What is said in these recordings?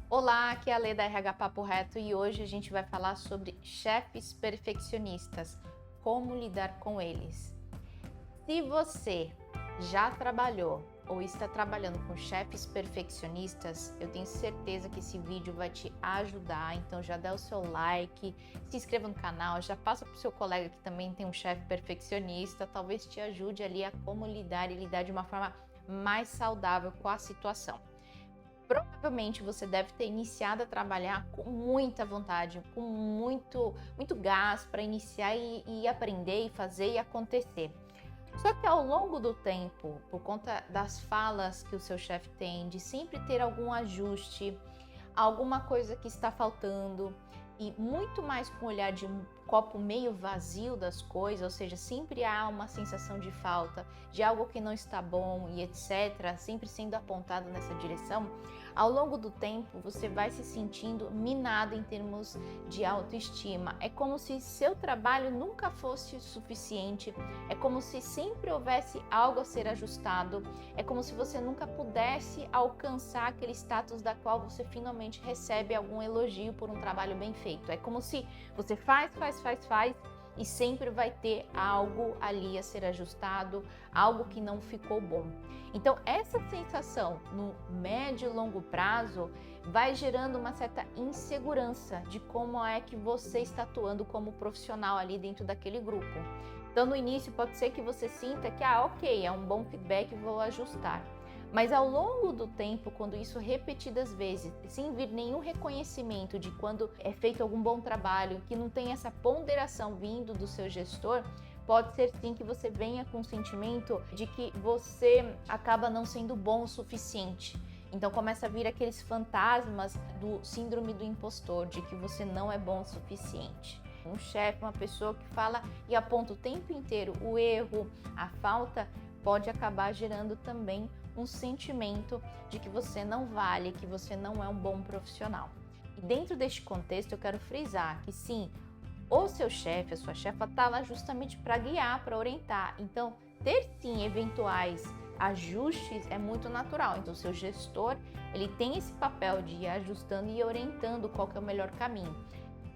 Olá, aqui é a Lê da RH Papo Reto e hoje a gente vai falar sobre chefes perfeccionistas, como lidar com eles. Se você já trabalhou ou está trabalhando com chefes perfeccionistas, eu tenho certeza que esse vídeo vai te ajudar, então já dá o seu like, se inscreva no canal, já passa para o seu colega que também tem um chefe perfeccionista, talvez te ajude ali a como lidar e lidar de uma forma mais saudável com a situação. Provavelmente você deve ter iniciado a trabalhar com muita vontade, com muito gás para iniciar e aprender e fazer e acontecer. Só que ao longo do tempo, por conta das falas que o seu chefe tem, de sempre ter algum ajuste, alguma coisa que está faltando, e muito mais com o olhar de um copo meio vazio das coisas, ou seja, sempre há uma sensação de falta, de algo que não está bom e etc., sempre sendo apontado nessa direção, ao longo do tempo você vai se sentindo minado em termos de autoestima. É como se seu trabalho nunca fosse suficiente, é como se sempre houvesse algo a ser ajustado, é como se você nunca pudesse alcançar aquele status da qual você finalmente recebe algum elogio por um trabalho bem feito. É como se você faz e sempre vai ter algo ali a ser ajustado, algo que não ficou bom. Então, essa sensação no médio e longo prazo vai gerando uma certa insegurança de como é que você está atuando como profissional ali dentro daquele grupo. Então, no início pode ser que você sinta que, ok, é um bom feedback, vou ajustar. Mas ao longo do tempo, quando isso repetidas vezes, sem vir nenhum reconhecimento de quando é feito algum bom trabalho, que não tem essa ponderação vindo do seu gestor, pode ser sim que você venha com o sentimento de que você acaba não sendo bom o suficiente. Então começa a vir aqueles fantasmas do síndrome do impostor, de que você não é bom o suficiente. Um chefe, uma pessoa que fala e aponta o tempo inteiro o erro, a falta, pode acabar gerando também um sentimento de que você não vale, que você não é um bom profissional. E dentro deste contexto eu quero frisar que sim, o seu chefe, a sua chefa está lá justamente para guiar, para orientar. Então, ter sim eventuais ajustes é muito natural. Então, o seu gestor, ele tem esse papel de ir ajustando e orientando qual que é o melhor caminho.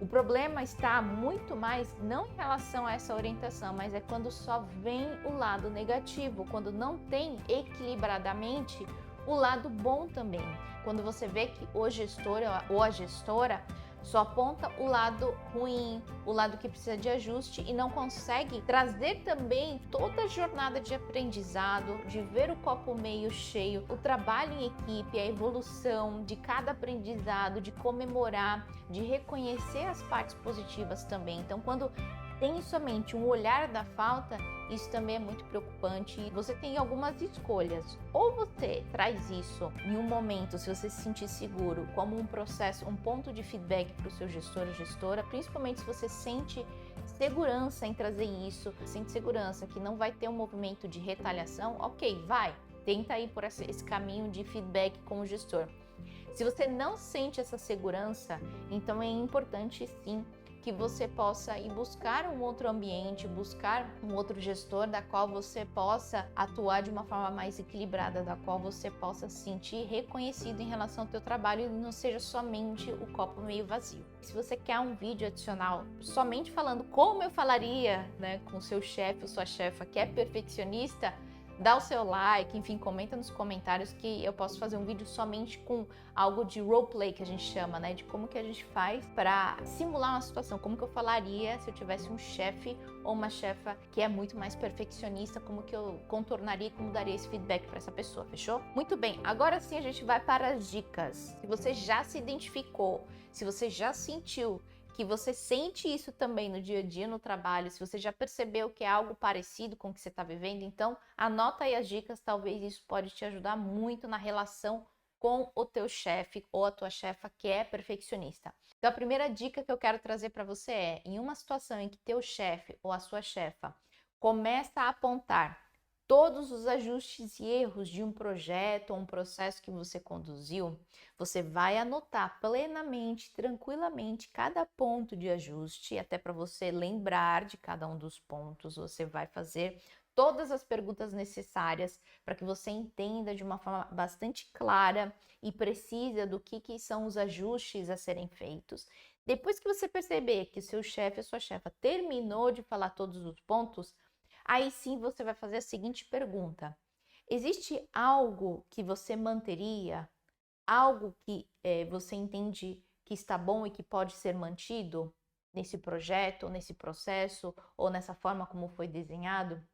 O problema está muito mais não em relação a essa orientação, mas é quando só vem o lado negativo, quando não tem equilibradamente o lado bom também. Quando você vê que o gestor ou a gestora só aponta o lado ruim, o lado que precisa de ajuste e não consegue trazer também toda a jornada de aprendizado, de ver o copo meio cheio, o trabalho em equipe, a evolução de cada aprendizado, de comemorar, de reconhecer as partes positivas também. Então, quando tem somente um olhar da falta, isso também é muito preocupante. Você tem algumas escolhas. Ou você traz isso em um momento, se você se sentir seguro, como um processo, um ponto de feedback para o seu gestor ou gestora, principalmente se você sente segurança em trazer isso, sente segurança que não vai ter um movimento de retaliação, ok, vai, tenta ir por esse caminho de feedback com o gestor. Se você não sente essa segurança, então é importante sim que você possa ir buscar um outro ambiente, buscar um outro gestor da qual você possa atuar de uma forma mais equilibrada, da qual você possa se sentir reconhecido em relação ao teu trabalho e não seja somente o copo meio vazio. Se você quer um vídeo adicional somente falando como eu falaria, né, com o seu chefe ou sua chefa que é perfeccionista, dá o seu like, enfim, comenta nos comentários que eu posso fazer um vídeo somente com algo de roleplay que a gente chama, né? De como que a gente faz para simular uma situação, como que eu falaria se eu tivesse um chefe ou uma chefa que é muito mais perfeccionista, como que eu contornaria e como daria esse feedback para essa pessoa, fechou? Muito bem, agora sim a gente vai para as dicas. Se você já se identificou, se você já sentiu que você sente isso também no dia a dia, no trabalho, se você já percebeu que é algo parecido com o que você está vivendo, então anota aí as dicas, talvez isso pode te ajudar muito na relação com o teu chefe ou a tua chefa que é perfeccionista. Então a primeira dica que eu quero trazer para você é, em uma situação em que teu chefe ou a sua chefa começa a apontar todos os ajustes e erros de um projeto ou um processo que você conduziu, você vai anotar plenamente, tranquilamente, cada ponto de ajuste, até para você lembrar de cada um dos pontos, você vai fazer todas as perguntas necessárias para que você entenda de uma forma bastante clara e precisa do que são os ajustes a serem feitos. Depois que você perceber que o seu chefe ou sua chefa terminou de falar todos os pontos, aí sim você vai fazer a seguinte pergunta: existe algo que você manteria? Algo que você entende que está bom e que pode ser mantido nesse projeto, ou nesse processo, ou nessa forma como foi desenhado?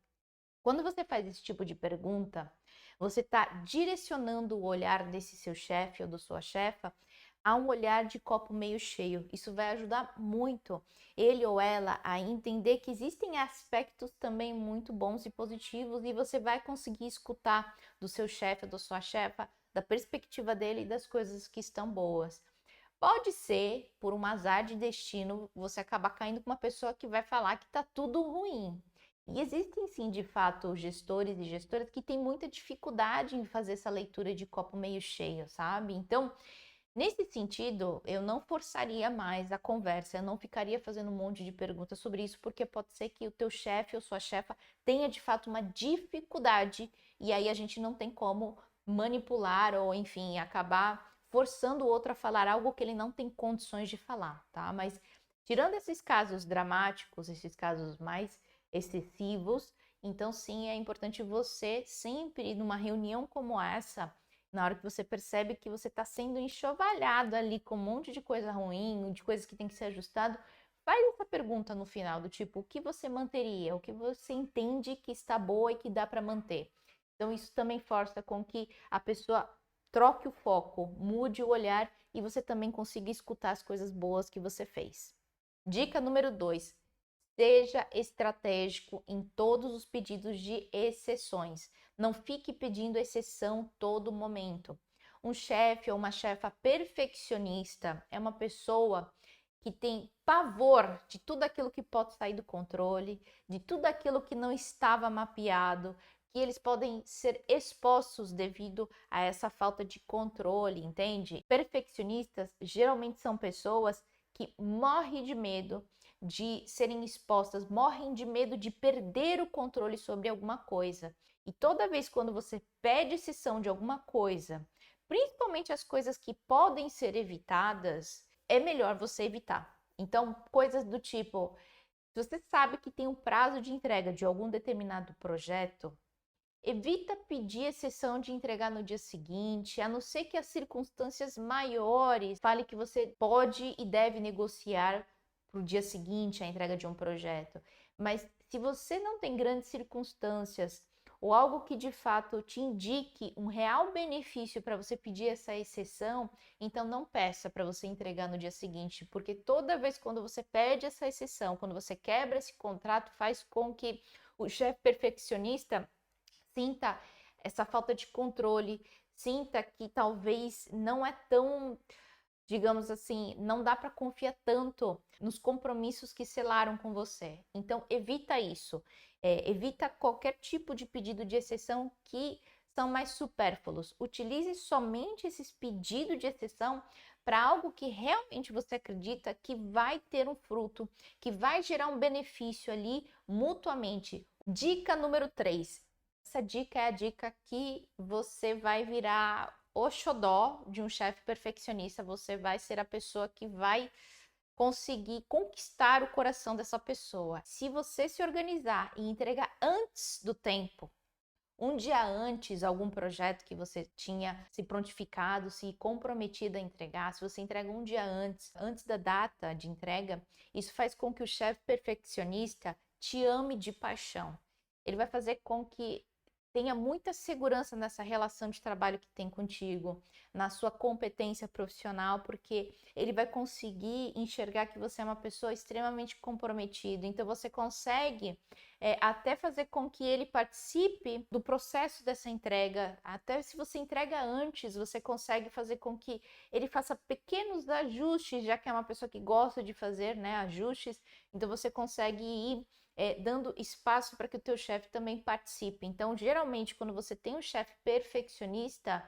Quando você faz esse tipo de pergunta, você está direcionando o olhar desse seu chefe ou da sua chefa a um olhar de copo meio cheio. Isso vai ajudar muito ele ou ela a entender que existem aspectos também muito bons e positivos e você vai conseguir escutar do seu chefe ou da sua chefa, da perspectiva dele e das coisas que estão boas. Pode ser, por um azar de destino, você acabar caindo com uma pessoa que vai falar que está tudo ruim. E existem sim, de fato, gestores e gestoras que têm muita dificuldade em fazer essa leitura de copo meio cheio, sabe? Então, nesse sentido, eu não forçaria mais a conversa, eu não ficaria fazendo um monte de perguntas sobre isso, porque pode ser que o teu chefe ou sua chefa tenha de fato uma dificuldade e aí a gente não tem como manipular ou, enfim, acabar forçando o outro a falar algo que ele não tem condições de falar, tá? Mas tirando esses casos dramáticos, esses casos mais excessivos, então sim, é importante você sempre, numa reunião como essa, na hora que você percebe que você está sendo enxovalhado ali com um monte de coisa ruim, de coisas que tem que ser ajustado, faz essa pergunta no final, do tipo, o que você manteria? O que você entende que está boa e que dá para manter? Então, isso também força com que a pessoa troque o foco, mude o olhar e você também consiga escutar as coisas boas que você fez. Dica número 2. Seja estratégico em todos os pedidos de exceções. Não fique pedindo exceção todo momento. Um chefe ou uma chefa perfeccionista é uma pessoa que tem pavor de tudo aquilo que pode sair do controle, de tudo aquilo que não estava mapeado, que eles podem ser expostos devido a essa falta de controle, entende? Perfeccionistas geralmente são pessoas que morrem de medo de serem expostas, morrem de medo de perder o controle sobre alguma coisa. E toda vez quando você pede exceção de alguma coisa, principalmente as coisas que podem ser evitadas, é melhor você evitar. Então, coisas do tipo, se você sabe que tem um prazo de entrega de algum determinado projeto, evita pedir exceção de entregar no dia seguinte, a não ser que as circunstâncias maiores fale que você pode e deve negociar para o dia seguinte a entrega de um projeto. Mas se você não tem grandes circunstâncias ou algo que de fato te indique um real benefício para você pedir essa exceção, então não peça para você entregar no dia seguinte, porque toda vez quando você pede essa exceção, quando você quebra esse contrato, faz com que o chefe perfeccionista sinta essa falta de controle, sinta que talvez não é tão, digamos assim, não dá para confiar tanto nos compromissos que selaram com você. Então, evita isso. Evita qualquer tipo de pedido de exceção que são mais supérfluos. Utilize somente esses pedidos de exceção para algo que realmente você acredita que vai ter um fruto, que vai gerar um benefício ali mutuamente. Dica número 3. Essa dica é a dica que você vai virar o xodó de um chefe perfeccionista. Você vai ser a pessoa que vai conseguir conquistar o coração dessa pessoa. Se você se organizar e entregar antes do tempo, um dia antes, algum projeto que você tinha se prontificado, se comprometido a entregar, se você entrega um dia antes da data de entrega, isso faz com que o chefe perfeccionista te ame de paixão. Ele vai fazer com que tenha muita segurança nessa relação de trabalho que tem contigo, na sua competência profissional, porque ele vai conseguir enxergar que você é uma pessoa extremamente comprometida. Então você consegue até fazer com que ele participe do processo dessa entrega. Até se você entrega antes, você consegue fazer com que ele faça pequenos ajustes, já que é uma pessoa que gosta de fazer, né, ajustes. Então você consegue ir dando espaço para que o teu chefe também participe. Então, geralmente, quando você tem um chefe perfeccionista,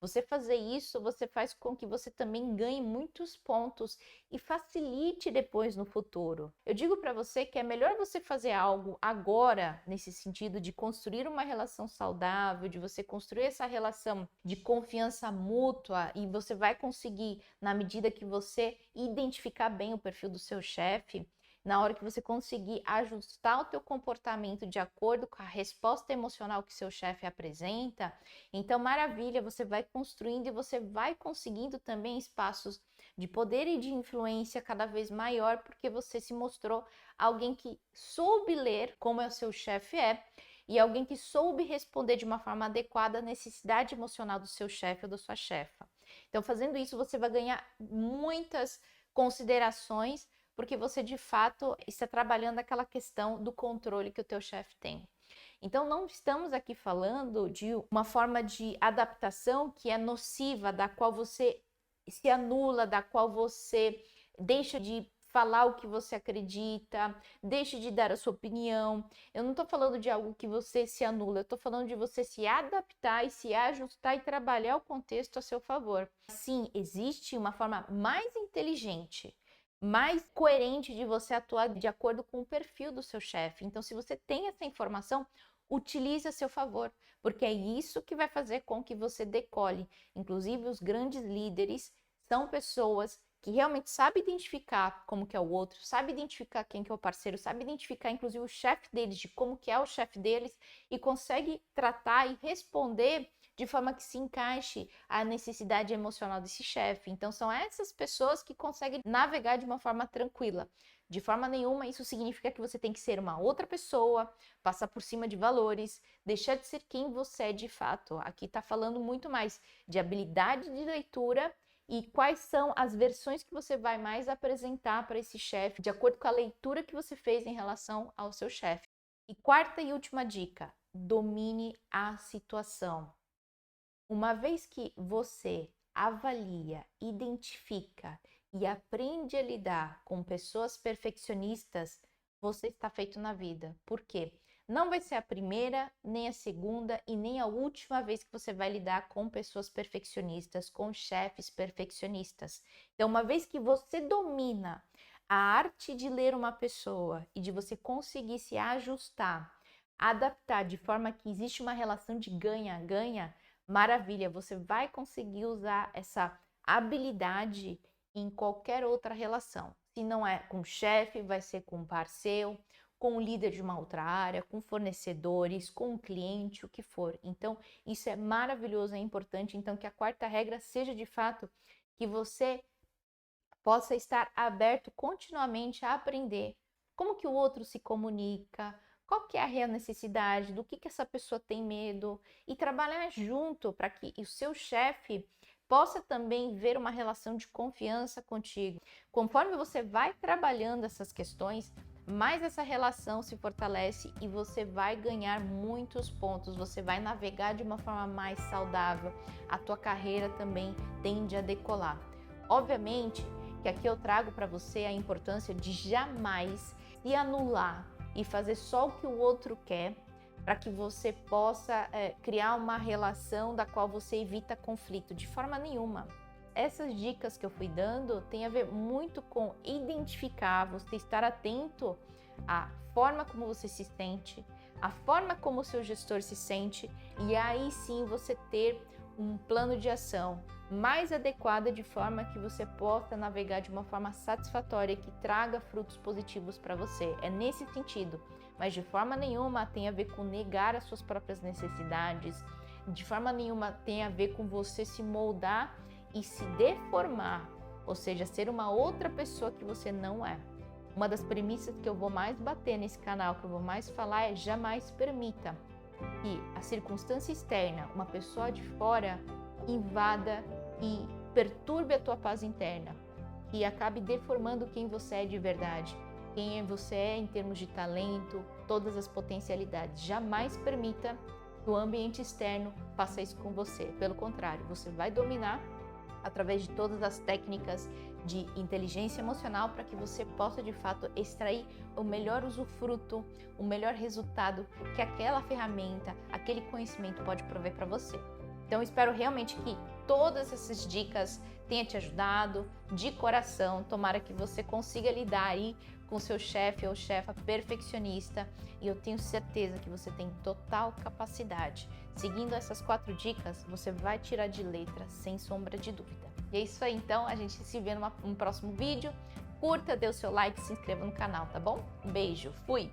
Você fazer isso, você faz com que você também ganhe muitos pontos e facilite depois no futuro. Eu digo para você que é melhor você fazer algo agora, nesse sentido de construir uma relação saudável, de você construir essa relação de confiança mútua, e você vai conseguir, na medida que você identificar bem o perfil do seu chefe, na hora que você conseguir ajustar o teu comportamento de acordo com a resposta emocional que seu chefe apresenta, então maravilha, você vai construindo e você vai conseguindo também espaços de poder e de influência cada vez maior, porque você se mostrou alguém que soube ler como é o seu chefe e alguém que soube responder de uma forma adequada à necessidade emocional do seu chefe ou da sua chefa. Então, fazendo isso, você vai ganhar muitas considerações, porque você de fato está trabalhando aquela questão do controle que o teu chefe tem. Então não estamos aqui falando de uma forma de adaptação que é nociva, da qual você se anula, da qual você deixa de falar o que você acredita, deixa de dar a sua opinião. Eu não estou falando de algo que você se anula, eu estou falando de você se adaptar e se ajustar e trabalhar o contexto a seu favor. Sim, existe uma forma mais inteligente, mais coerente de você atuar de acordo com o perfil do seu chefe. Então, se você tem essa informação, utilize a seu favor, porque é isso que vai fazer com que você decole. Inclusive, os grandes líderes são pessoas que realmente sabem identificar como que é o outro, sabem identificar quem que é o parceiro, sabem identificar inclusive o chefe deles, de como que é o chefe deles, e consegue tratar e responder de forma que se encaixe a necessidade emocional desse chefe. Então são essas pessoas que conseguem navegar de uma forma tranquila. De forma nenhuma isso significa que você tem que ser uma outra pessoa, passar por cima de valores, deixar de ser quem você é de fato. Aqui está falando muito mais de habilidade de leitura e quais são as versões que você vai mais apresentar para esse chefe, de acordo com a leitura que você fez em relação ao seu chefe. E quarta e última dica: domine a situação. Uma vez que você avalia, identifica e aprende a lidar com pessoas perfeccionistas, você está feito na vida. Por quê? Não vai ser a primeira, nem a segunda e nem a última vez que você vai lidar com pessoas perfeccionistas, com chefes perfeccionistas. Então, uma vez que você domina a arte de ler uma pessoa e de você conseguir se ajustar, adaptar de forma que existe uma relação de ganha-ganha, maravilha, você vai conseguir usar essa habilidade em qualquer outra relação. Se não é com o chefe, vai ser com um parceiro, com o líder de uma outra área, com fornecedores, com um cliente, o que for. Então, isso é maravilhoso, é importante. Então, que a quarta regra seja de fato que você possa estar aberto continuamente a aprender como que o outro se comunica, qual que é a real necessidade, do que essa pessoa tem medo, e trabalhar junto para que o seu chefe possa também ver uma relação de confiança contigo. Conforme você vai trabalhando essas questões, mais essa relação se fortalece e você vai ganhar muitos pontos, você vai navegar de uma forma mais saudável, a tua carreira também tende a decolar. Obviamente que aqui eu trago para você a importância de jamais se anular e fazer só o que o outro quer, para que você possa criar uma relação da qual você evita conflito, de forma nenhuma. Essas dicas que eu fui dando tem a ver muito com identificar, você estar atento à forma como você se sente, à forma como o seu gestor se sente, e aí sim você ter um plano de ação mais adequado de forma que você possa navegar de uma forma satisfatória, que traga frutos positivos para você. É nesse sentido, mas de forma nenhuma tem a ver com negar as suas próprias necessidades, de forma nenhuma tem a ver com você se moldar e se deformar, ou seja, ser uma outra pessoa que você não é. Uma das premissas que eu vou mais bater nesse canal, que eu vou mais falar, é jamais permita que a circunstância externa, uma pessoa de fora, invada e perturbe a tua paz interna, e acabe deformando quem você é de verdade, quem você é em termos de talento, todas as potencialidades. Jamais permita que o ambiente externo faça isso com você. Pelo contrário, você vai dominar através de todas as técnicas de inteligência emocional para que você possa de fato extrair o melhor usufruto, o melhor resultado que aquela ferramenta, aquele conhecimento pode prover para você. Então, espero realmente que todas essas dicas tenha te ajudado de coração. Tomara que você consiga lidar aí com seu chefe ou chefa perfeccionista, e eu tenho certeza que você tem total capacidade. Seguindo essas 4 dicas, você vai tirar de letra sem sombra de dúvida. E é isso aí, então, a gente se vê num próximo vídeo. Curta, dê o seu like, se inscreva no canal, tá bom? Um beijo, fui!